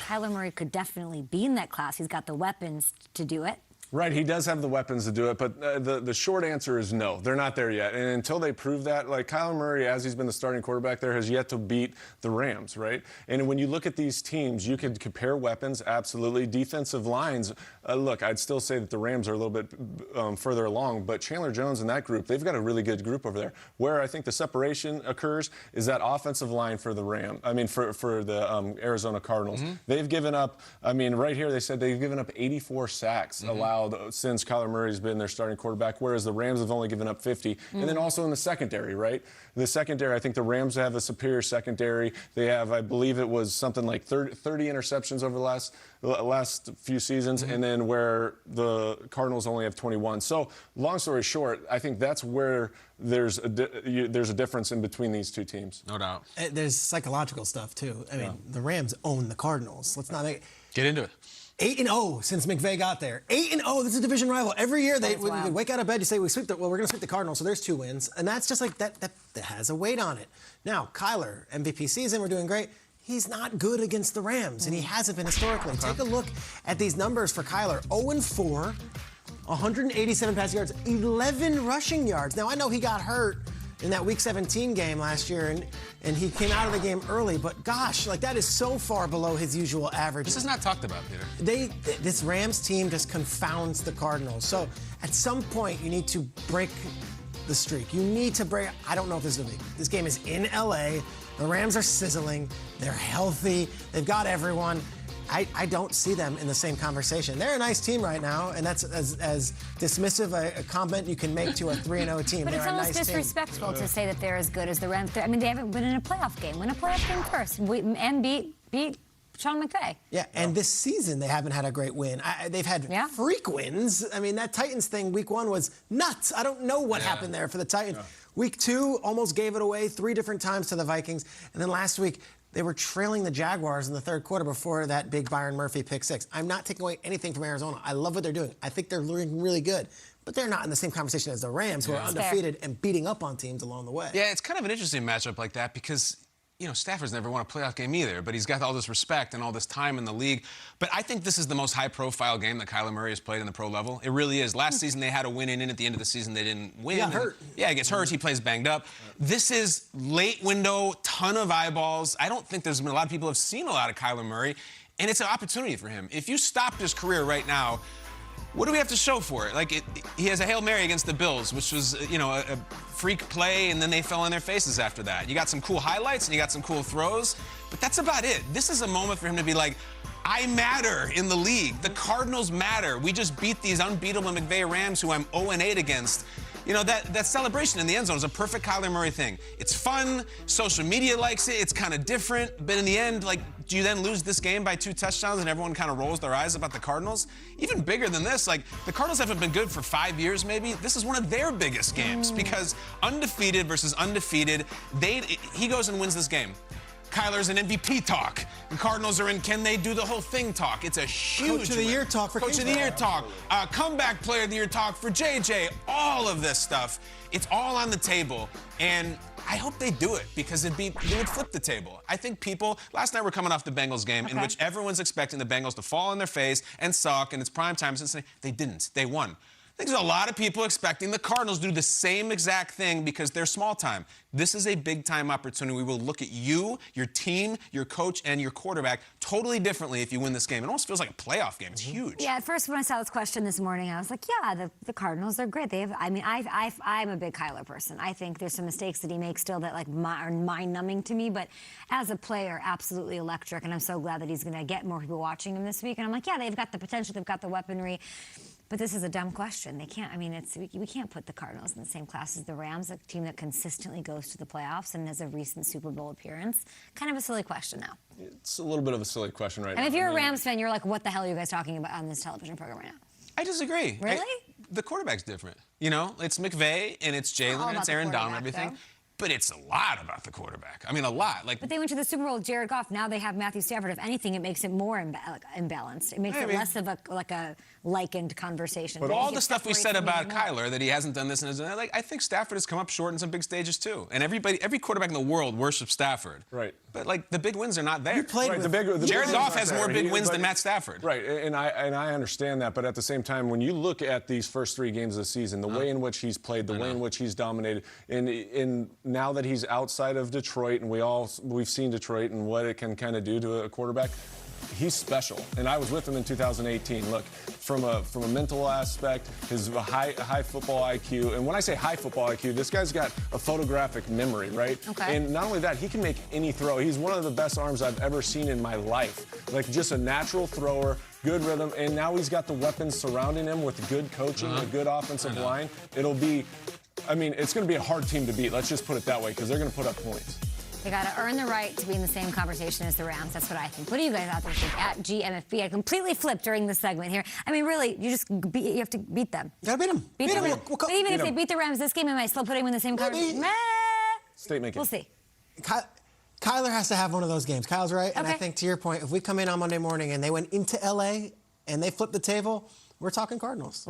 Kyler Murray could definitely be in that class. He's got the weapons to do it. Right, he does have the weapons to do it, but the short answer is no. They're not there yet. And until they prove that, like Kyler Murray, as he's been the starting quarterback there, has yet to beat the Rams, right? And when you look at these teams, you could compare weapons, absolutely. Defensive lines, look, I'd still say that the Rams are a little bit further along, but Chandler Jones and that group, they've got a really good group over there. Where I think the separation occurs is that offensive line for the for the Arizona Cardinals. They've given up, right here they said they've given up 84 sacks allowed since Kyler Murray's been their starting quarterback, whereas the Rams have only given up 50. And then also in the secondary, right? The secondary, I think the Rams have a superior secondary. They have, I believe it was something like 30 interceptions over the last few seasons, and then where the Cardinals only have 21. So, long story short, I think that's where there's a difference in between these two teams. No doubt. There's psychological stuff, too. I mean, the Rams own the Cardinals. Let's not make... Get into it. 8-0 since McVay got there. 8-0. This is a division rival. Every year they wake out of bed, you say, we're going to sweep the Cardinals, so there's 2 wins. And that's just like, that has a weight on it. Now, Kyler, MVP season, we're doing great. He's not good against the Rams, and he hasn't been historically. Take a look at these numbers for Kyler. 0-4, 187 passing yards, 11 rushing yards. Now, I know he got hurt in that Week 17 game last year, and he came out of the game early, but gosh, like that is so far below his usual average. This is not talked about, Peter. This Rams team just confounds the Cardinals. So at some point, you need to break the streak. You need to break, I don't know if this is a league. This game is in LA. The Rams are sizzling. They're healthy. They've got everyone. I don't see them in the same conversation. They're a nice team right now, and that's as dismissive a comment you can make to a 3-0 team. But they're it's almost disrespectful to say that they're as good as the Rams. I mean, they haven't been in a playoff game. Win a playoff game first, and beat Sean McVay. Yeah, and this season they haven't had a great win. They've had freak wins. I mean, that Titans thing, Week 1 was nuts. I don't know what happened there for the Titans. Week 2 almost gave it away 3 different times to the Vikings. And then last week, they were trailing the Jaguars in the third quarter before that big Byron Murphy pick 6. I'm not taking away anything from Arizona. I love what they're doing. I think they're looking really good. But they're not in the same conversation as the Rams, who are undefeated and beating up on teams along the way. Yeah, it's kind of an interesting matchup like that because, you know, Stafford's never won a playoff game either, but he's got all this respect and all this time in the league. But I think this is the most high-profile game that Kyler Murray has played in the pro level. It really is. Last season, they had a win in, and at the end of the season, they didn't win. He got hurt. Yeah, he gets hurt. He plays banged up. This is late window, ton of eyeballs. I don't think there's been a lot of people who have seen a lot of Kyler Murray, and it's an opportunity for him. If you stopped his career right now, what do we have to show for it? Like, he has a Hail Mary against the Bills, which was, you know, a freak play, and then they fell on their faces after that. You got some cool highlights, and you got some cool throws, but that's about it. This is a moment for him to be like, I matter in the league. The Cardinals matter. We just beat these unbeatable McVay Rams, who I'm 0-8 against. You know, that celebration in the end zone is a perfect Kyler Murray thing. It's fun. Social media likes it. It's kind of different. But in the end, like, do you then lose this game by 2 touchdowns and everyone kind of rolls their eyes about the Cardinals? Even bigger than this, like, the Cardinals haven't been good for 5 years, maybe. This is one of their biggest games because undefeated versus undefeated, he goes and wins this game. Kyler's in MVP talk. The Cardinals are in can they do the whole thing talk. It's a huge Coach of the Year talk for Coach of the Year talk. Comeback Player of the Year talk for JJ. All of this stuff. It's all on the table. And I hope they do it because it would flip the table. I think people, last night we're coming off the Bengals game in which everyone's expecting the Bengals to fall on their face and suck, and it's prime time. Since they didn't. They won. I think there's a lot of people expecting the Cardinals to do the same exact thing because they're small time. This is a big-time opportunity. We will look at you, your team, your coach, and your quarterback totally differently if you win this game. It almost feels like a playoff game. It's huge. Yeah, at first when I saw this question this morning, I was like, yeah, the Cardinals are great. They have, I mean, I'm a big Kyler person. I think there's some mistakes that he makes still that like are mind-numbing to me, but as a player, absolutely electric, and I'm so glad that he's going to get more people watching him this week. And I'm like, yeah, they've got the potential, they've got the weaponry. But this is a dumb question. They can't. I mean, we can't put the Cardinals in the same class as the Rams, a team that consistently goes to the playoffs and has a recent Super Bowl appearance. Kind of a silly question now. It's a little bit of a silly question right now. And if you're a Rams fan, you're like, what the hell are you guys talking about on this television program right now? I disagree. Really? The quarterback's different. You know, it's McVay and it's Jalen and it's Aaron Donald and everything. Though. but it's a lot about the quarterback. I mean, a lot. Like, but they went to the Super Bowl with Jared Goff. Now they have Matthew Stafford. If anything, it makes it more imbalanced. It makes it less of a likened conversation. But all the stuff we said about Kyler, that he hasn't done this and hasn't, like, I think Stafford has come up short in some big stages too. And every quarterback in the world worships Stafford. Right. But like the big wins are not there. You played Right, with Jared Goff has more big wins than Matt Stafford. Right, and I understand that, but at the same time, when you look at these first 3 games of the season, the way in which he's played, the way in which he's dominated, and now that he's outside of Detroit, and we've seen Detroit and what it can kind of do to a quarterback, he's special. And I was with him in 2018. Look, from a mental aspect, his high football IQ, and when I say high football IQ, this guy's got a photographic memory, right? Okay. And not only that, he can make any throw. He's one of the best arms I've ever seen in my life. Like, just a natural thrower, good rhythm, and now he's got the weapons surrounding him with good coaching, a good offensive line. It'll be, I mean, it's going to be a hard team to beat. Let's just put it that way, because they're going to put up points. They got to earn the right to be in the same conversation as the Rams. That's what I think. What do you guys out there think? At GMFB, I completely flipped during the segment here. I mean, really, you have to beat them. You gotta beat them. Beat them. We'll But even if they beat the Rams this game, am I still putting them in the same conversation? State making. We'll see. Kyler has to have one of those games. Kyle's right, and I Okay. think to your point, if we come in on Monday morning and they went into LA and they flipped the table, we're talking Cardinals.